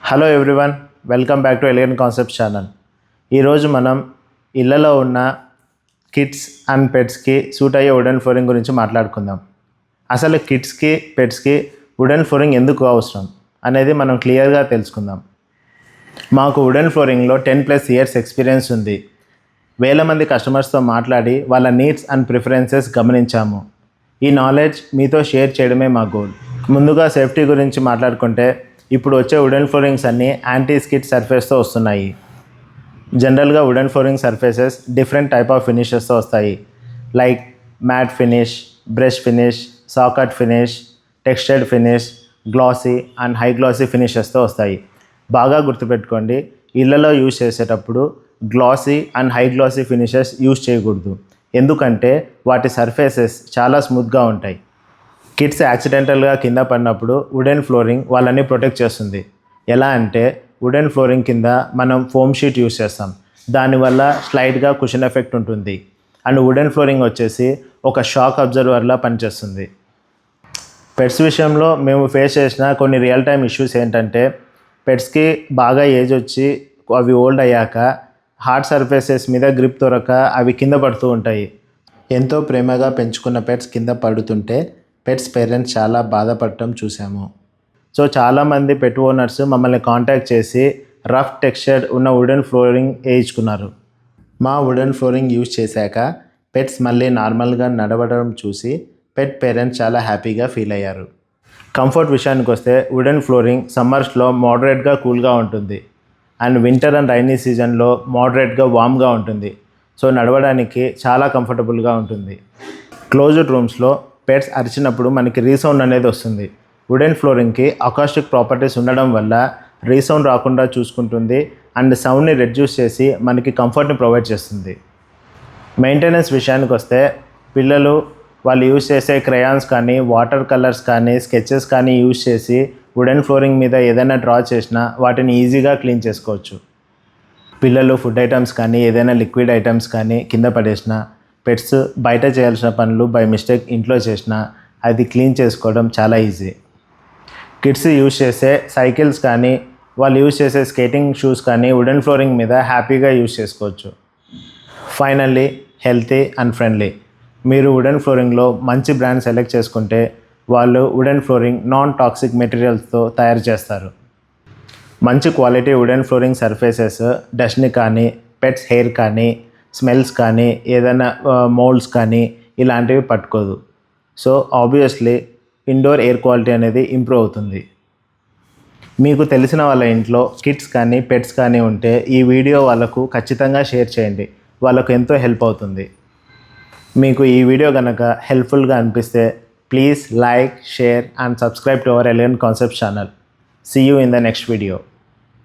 Hello everyone, welcome back to elegant concepts channel. ఈరోజు మనం ఇళ్లలో ఉన్న కిడ్స్ అండ్ పెట్స్కి సూట్ అయ్యే వుడెన్ ఫ్లోరింగ్ గురించి మాట్లాడుకుందాం. అసలు కిడ్స్కి పెట్స్కి వుడెన్ ఫ్లోరింగ్ ఎందుకు అవసరం అనేది మనం క్లియర్గా తెలుసుకుందాం. మాకు వుడెన్ ఫ్లోరింగ్లో 10+ ఇయర్స్ ఎక్స్పీరియన్స్ ఉంది. వేల మంది కస్టమర్స్తో మాట్లాడి వాళ్ళ నీడ్స్ అండ్ ప్రిఫరెన్సెస్ గమనించాము. ఈ నాలెడ్జ్ మీతో షేర్ చేయడమే మా గోల్. ముందుగా సేఫ్టీ గురించి మాట్లాడుకుంటే, ఇప్పుడు వచ్చే వుడెన్ ఫ్లోరింగ్స్ అన్నీ యాంటీ స్కిడ్ సర్ఫేస్తో వస్తున్నాయి. జనరల్గా wooden flooring surfaces different type of ఫినిషెస్తో వస్తాయి. Like matte finish, brush finish, సాకట్ finish, textured finish, glossy and high glossy ఫినిషెస్తో వస్తాయి. బాగా గుర్తుపెట్టుకోండి, ఇళ్లలో యూజ్ చేసేటప్పుడు glossy and high glossy finishes use చేయకూడదు. ఎందుకంటే వాటి సర్ఫేసెస్ చాలా స్మూత్గా ఉంటాయి. కిడ్స్ యాక్సిడెంటల్గా కింద పడినప్పుడు వుడెన్ ఫ్లోరింగ్ వాళ్ళని ప్రొటెక్ట్ చేస్తుంది. ఎలా అంటే, వుడెన్ ఫ్లోరింగ్ కింద మనం ఫోమ్ షీట్ యూస్ చేస్తాం. దానివల్ల స్లైడ్గా కుషన్ ఎఫెక్ట్ ఉంటుంది. అండ్ వుడెన్ ఫ్లోరింగ్ వచ్చేసి ఒక షాక్ అబ్జర్వర్లా పనిచేస్తుంది. పెట్స్ విషయంలో మేము ఫేస్ చేసిన కొన్ని రియల్ టైమ్ ఇష్యూస్ ఏంటంటే, పెట్స్కి బాగా ఏజ్ వచ్చి అవి ఓల్డ్ అయ్యాక హార్డ్ సర్ఫేసెస్ మీద గ్రిప్ దొరక అవి కింద పడుతూ ఉంటాయి. ఎంతో ప్రేమగా పెంచుకున్న పెట్స్ కింద పడుతుంటే పెట్స్ పేరెంట్స్ చాలా బాధపడటం చూసాము. సో చాలామంది పెట్ ఓనర్స్ మమ్మల్ని కాంటాక్ట్ చేసి రఫ్ టెక్స్చర్డ్ ఉన్న వుడెన్ ఫ్లోరింగ్ వేయించుకున్నారు. మా వుడెన్ ఫ్లోరింగ్ యూజ్ చేశాక పెట్స్ మళ్ళీ నార్మల్గా నడవడం చూసి పెట్ పేరెంట్స్ చాలా హ్యాపీగా ఫీల్ అయ్యారు. కంఫర్ట్ విషయానికి వస్తే వుడెన్ ఫ్లోరింగ్ సమ్మర్స్లో మోడరేట్గా కూల్గా ఉంటుంది. అండ్ వింటర్ అండ్ రైనీ సీజన్లో మోడరేట్గా వామ్గా ఉంటుంది. సో నడవడానికి చాలా కంఫర్టబుల్గా ఉంటుంది. క్లోజ్డ్ రూమ్స్లో పెట్స్ అరిచినప్పుడు మనకి రీసౌండ్ అనేది వస్తుంది. వుడెన్ ఫ్లోరింగ్కి అకాస్టిక్ ప్రాపర్టీస్ ఉండడం వల్ల రీసౌండ్ రాకుండా చూసుకుంటుంది. అండ్ సౌండ్ని రెడ్యూస్ చేసి మనకి కంఫర్ట్ని ప్రొవైడ్ చేస్తుంది. మెయింటెనెన్స్ విషయానికి వస్తే, పిల్లలు వాళ్ళు యూజ్ చేసే క్రయాన్స్ కానీ, వాటర్ కలర్స్ కానీ, స్కెచెస్ కానీ యూజ్ చేసి వుడెన్ ఫ్లోరింగ్ మీద ఏదైనా డ్రా చేసినా వాటిని ఈజీగా క్లీన్ చేసుకోవచ్చు. పిల్లలు ఫుడ్ ఐటమ్స్ కానీ, ఏదైనా లిక్విడ్ ఐటమ్స్ కానీ కింద పడేసిన, పెట్స్ బయట చేయాల్సిన పనులు బై మిస్టేక్ ఇంట్లో చేసినా అది క్లీన్ చేసుకోవడం చాలా ఈజీ. కిడ్స్ యూజ్ చేసే సైకిల్స్ కానీ, వాళ్ళు యూజ్ చేసే స్కేటింగ్ షూస్ కానీ వుడెన్ ఫ్లోరింగ్ మీద హ్యాపీగా యూజ్ చేసుకోవచ్చు. Finally, healthy and friendly. మీరు వుడెన్ ఫ్లోరింగ్లో మంచి బ్రాండ్ సెలెక్ట్ చేసుకుంటే వాళ్ళు వుడెన్ ఫ్లోరింగ్ నాన్ టాక్సిక్ మెటీరియల్స్తో తయారు చేస్తారు. మంచి క్వాలిటీ వుడెన్ ఫ్లోరింగ్ సర్ఫేసెస్ డస్ట్ని కానీ, పెట్స్ హెయిర్ కానీ, స్మెల్స్ కానీ, ఏదైనా మోల్డ్స్ కానీ ఇలాంటివి పట్టుకోదు. So obviously indoor air quality అనేది ఇంప్రూవ్ అవుతుంది. మీకు తెలిసిన వాళ్ళ ఇంట్లో కిడ్స్ కానీ, పెట్స్ కానీ ఉంటే ఈ వీడియో వాళ్ళకు ఖచ్చితంగా షేర్ చేయండి. వాళ్ళకు ఎంతో హెల్ప్ అవుతుంది. మీకు ఈ వీడియో కనుక హెల్ప్ఫుల్గా అనిపిస్తే please like, share and subscribe to our elegant concepts channel. See you in the next video.